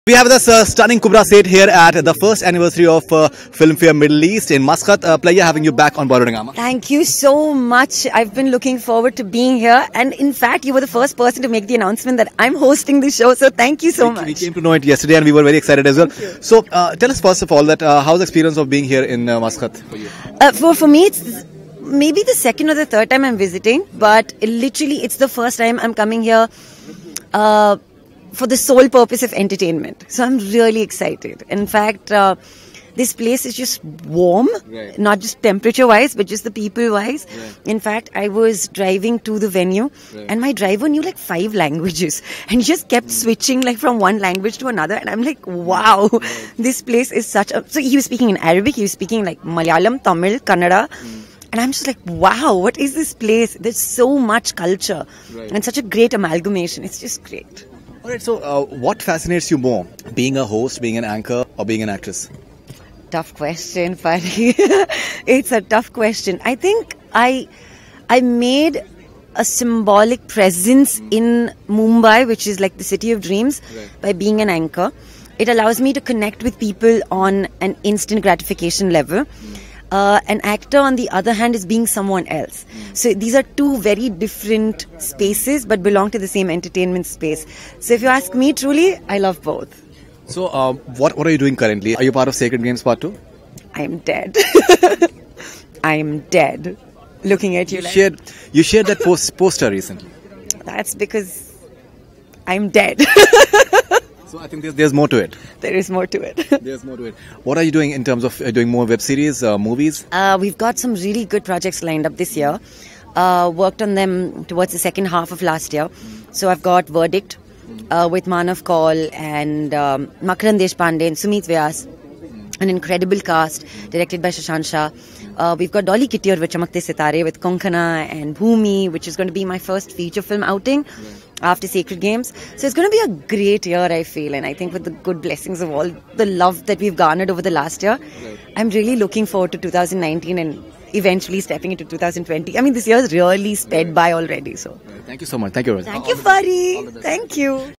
We have this stunning Kubra set here at the first anniversary of Filmfare Middle East in Muscat. Pleasure having you back on board, Rangama. Thank you so much. I've been looking forward to being here, and in fact, you were the first person to make the announcement that I'm hosting the show. So thank you so much. We came to know it yesterday, and we were very excited as well. So tell us first of all that how's the experience of being here in Muscat for you? For me, it's maybe the second or the third time I'm visiting, but literally, it's the first time I'm coming here. For the sole purpose of entertainment. So I'm really excited. In fact, this place is just warm, right. Not just temperature-wise, but just the people-wise. Right. In fact, I was driving to the venue, right. and my driver knew like 5 languages, and he just kept switching like from one language to another, and I'm like, wow, this place is such a... So he was speaking in Arabic, he was speaking like Malayalam, Tamil, Kannada, and I'm just like, wow, what is this place? There's so much culture, right. and such a great amalgamation. It's just great. Alright, so what fascinates you more? Being a host, being an anchor, or being an actress? Tough question, Fari. It's a tough question. I think I made a symbolic presence in Mumbai, which is like the city of dreams, right. by being an anchor. It allows me to connect with people on an instant gratification level. An actor, on the other hand, is being someone else. So these are two very different spaces, but belong to the same entertainment space. So if you ask me, truly, I love both. So what are you doing currently? Are you part of Sacred Games Part 2? I'm dead. I'm dead. Looking at you like... You shared that poster recently. That's because I'm dead. So I think there's more to it. There is more to it. There's more to it. What are you doing in terms of doing more web series, movies? We've got some really good projects lined up this year. Worked on them towards the second half of last year. So I've got Verdict with Manav Kaul and Makaran Deshpande and Sumit Vyas. An incredible cast directed by Shashank Shah. We've got Dolly Kitty with Chamakte Sitare with Konkana and Bhumi, which is going to be my first feature film outing after Sacred Games. So it's going to be a great year, I feel. And I think with the good blessings of all the love that we've garnered over the last year, I'm really looking forward to 2019 and eventually stepping into 2020. I mean, this year's really sped by already. So Thank you so much. Thank you, Rosa. Thank you, Fari. Thank you.